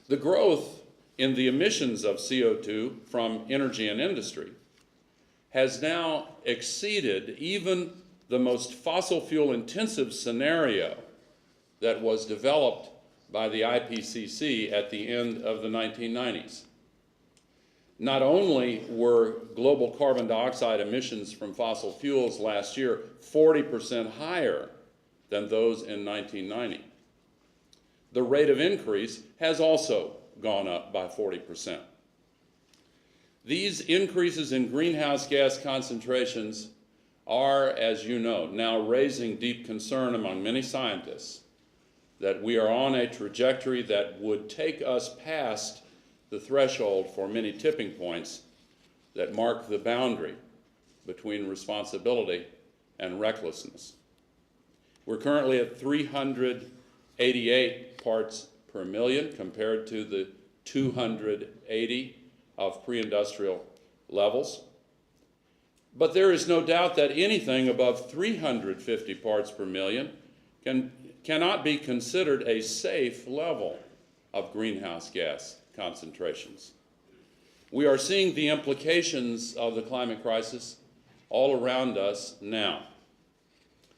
The growth in the emissions of CO2 from energy and industry has now exceeded even the most fossil fuel intensive scenario that was developed by the IPCC at the end of the 1990s. Not only were global carbon dioxide emissions from fossil fuels last year 40% higher than those in 1990, the rate of increase has also gone up by 40%. These increases in greenhouse gas concentrations are, as you know, now raising deep concern among many scientists that we are on a trajectory that would take us past the threshold for many tipping points that mark the boundary between responsibility and recklessness. We're currently at 388 parts per million compared to the 280 of pre-industrial levels. But there is no doubt that anything above 350 parts per million cannot be considered a safe level of greenhouse gas concentrations. We are seeing the implications of the climate crisis all around us now.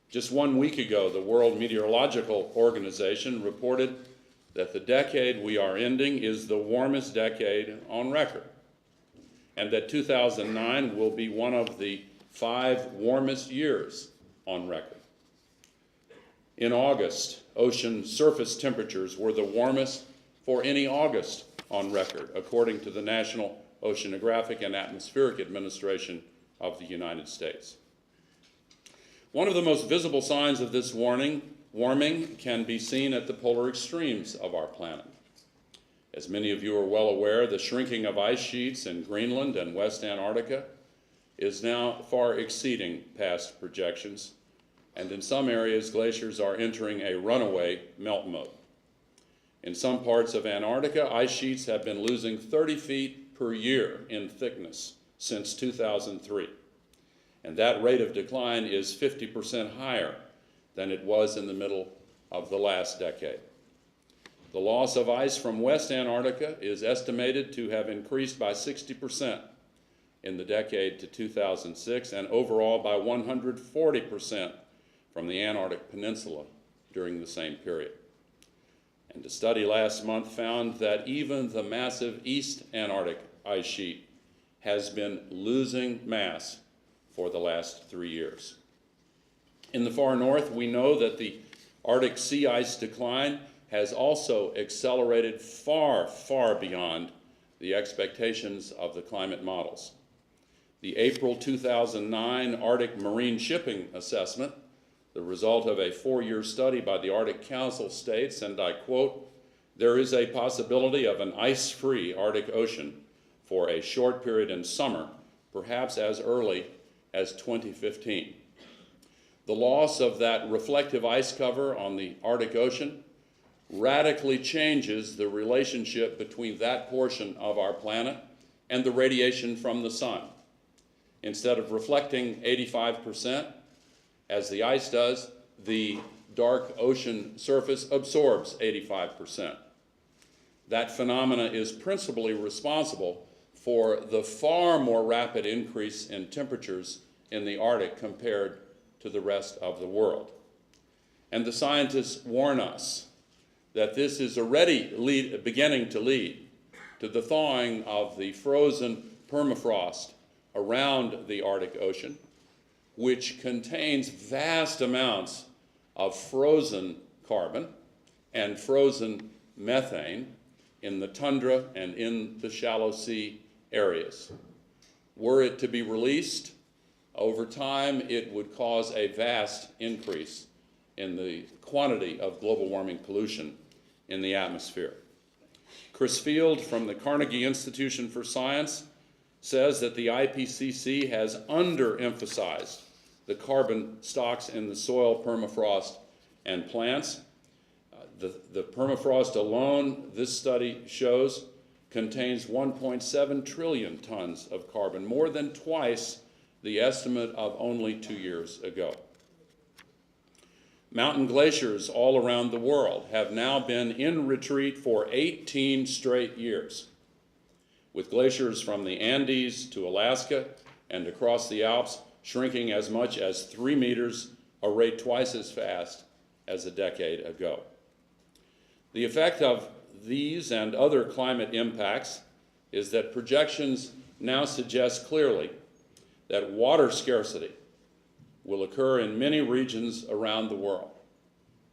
Just 1 week ago, the World Meteorological Organization reported that the decade we are ending is the warmest decade on record, and that 2009 will be one of the 5 warmest years on record. In August, ocean surface temperatures were the warmest for any August on record, according to the National Oceanographic and Atmospheric Administration of the United States. One of the most visible signs of this warming can be seen at the polar extremes of our planet. As many of you are well aware, the shrinking of ice sheets in Greenland and West Antarctica is now far exceeding past projections, and in some areas, glaciers are entering a runaway melt mode. In some parts of Antarctica, ice sheets have been losing 30 feet per year in thickness since 2003, and that rate of decline is 50% higher than it was in the middle of the last decade. The loss of ice from West Antarctica is estimated to have increased by 60% in the decade to 2006, and overall by 140% from the Antarctic Peninsula during the same period. And a study last month found that even the massive East Antarctic ice sheet has been losing mass for the last 3 years. In the far north, we know that the Arctic sea ice decline has also accelerated far, far beyond the expectations of the climate models. The April 2009 Arctic Marine Shipping Assessment, the result of a 4-year study by the Arctic Council, states, and I quote, "There is a possibility of an ice-free Arctic Ocean for a short period in summer, perhaps as early as 2015. The loss of that reflective ice cover on the Arctic Ocean radically changes the relationship between that portion of our planet and the radiation from the sun. Instead of reflecting 85%, as the ice does, the dark ocean surface absorbs 85%. That phenomena is principally responsible for the far more rapid increase in temperatures in the Arctic compared to the rest of the world. And the scientists warn us that this is already beginning to lead to the thawing of the frozen permafrost around the Arctic Ocean, which contains vast amounts of frozen carbon and frozen methane in the tundra and in the shallow sea areas. Were it to be released, over time it would cause a vast increase in the quantity of global warming pollution in the atmosphere. Chris Field from the Carnegie Institution for Science says that the IPCC has underemphasized the carbon stocks in the soil, permafrost, and plants. The permafrost alone, this study shows, contains 1.7 trillion tons of carbon, more than twice the estimate of only 2 years ago. Mountain glaciers all around the world have now been in retreat for 18 straight years, with glaciers from the Andes to Alaska and across the Alps shrinking as much as 3 meters, a rate twice as fast as a decade ago. The effect of these and other climate impacts is that projections now suggest clearly that water scarcity will occur in many regions around the world,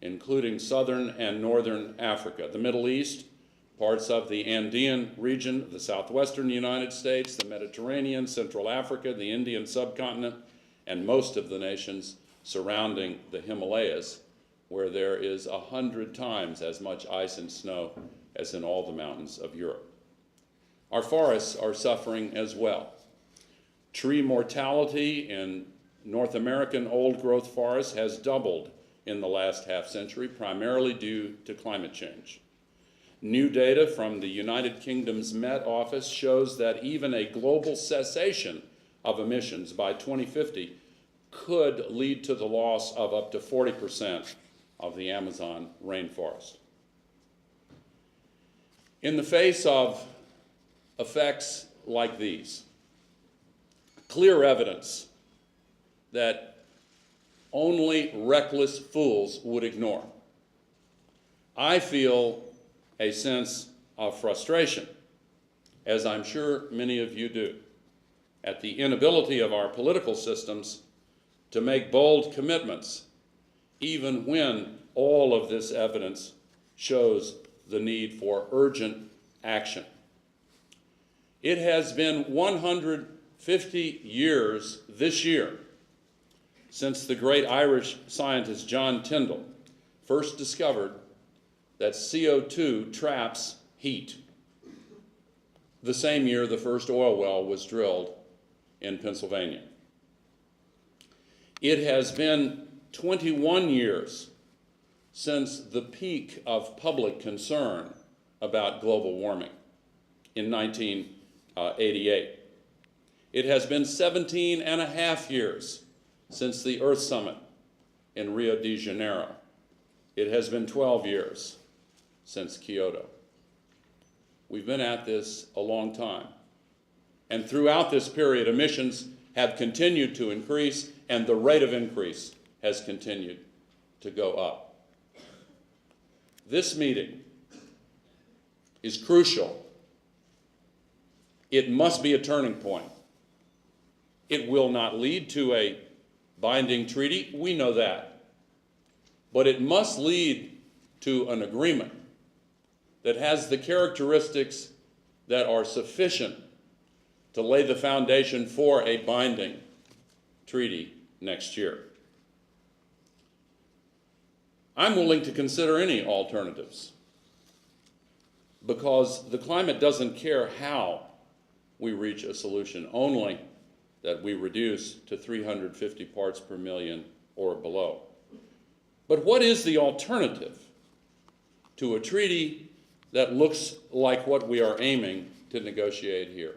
including southern and northern Africa, the Middle East, parts of the Andean region, the southwestern United States, the Mediterranean, Central Africa, the Indian subcontinent, and most of the nations surrounding the Himalayas, where there is 100 times as much ice and snow as in all the mountains of Europe. Our forests are suffering as well. Tree mortality in North American old-growth forests has doubled in the last half-century, primarily due to climate change. New data from the United Kingdom's Met Office shows that even a global cessation of emissions by 2050 could lead to the loss of up to 40% of the Amazon rainforest. In the face of effects like these, clear evidence that only reckless fools would ignore, I feel a sense of frustration, as I'm sure many of you do, at the inability of our political systems to make bold commitments, even when all of this evidence shows the need for urgent action. It has been 150 years this year since the great Irish scientist John Tyndall first discovered that CO2 traps heat, the same year the first oil well was drilled in Pennsylvania. It has been 21 years since the peak of public concern about global warming in 1988. It has been 17 and a half years since the Earth Summit in Rio de Janeiro. It has been 12 years since Kyoto. We've been at this a long time. And throughout this period, emissions have continued to increase, and the rate of increase has continued to go up. This meeting is crucial. It must be a turning point. It will not lead to a binding treaty, we know that. But it must lead to an agreement that has the characteristics that are sufficient to lay the foundation for a binding treaty next year. I'm willing to consider any alternatives because the climate doesn't care how we reach a solution, only that we reduce to 350 parts per million or below. But what is the alternative to a treaty that looks like what we are aiming to negotiate here?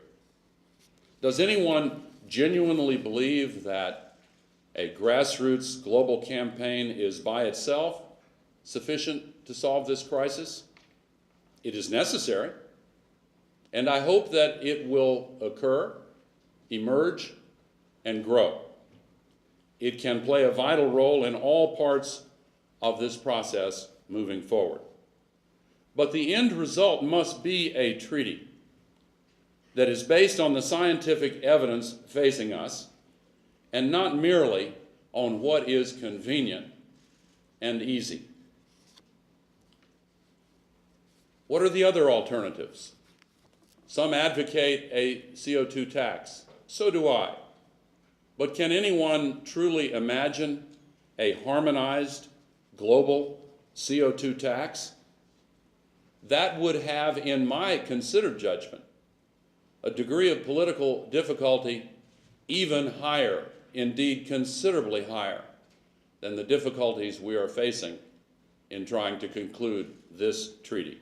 Does anyone genuinely believe that a grassroots global campaign is by itself sufficient to solve this crisis? It is necessary, and I hope that it will occur, emerge, and grow. It can play a vital role in all parts of this process moving forward. But the end result must be a treaty that is based on the scientific evidence facing us and not merely on what is convenient and easy. What are the other alternatives? Some advocate a CO2 tax. So do I. But can anyone truly imagine a harmonized global CO2 tax? That would have, in my considered judgment, a degree of political difficulty even higher, indeed considerably higher, than the difficulties we are facing in trying to conclude this treaty.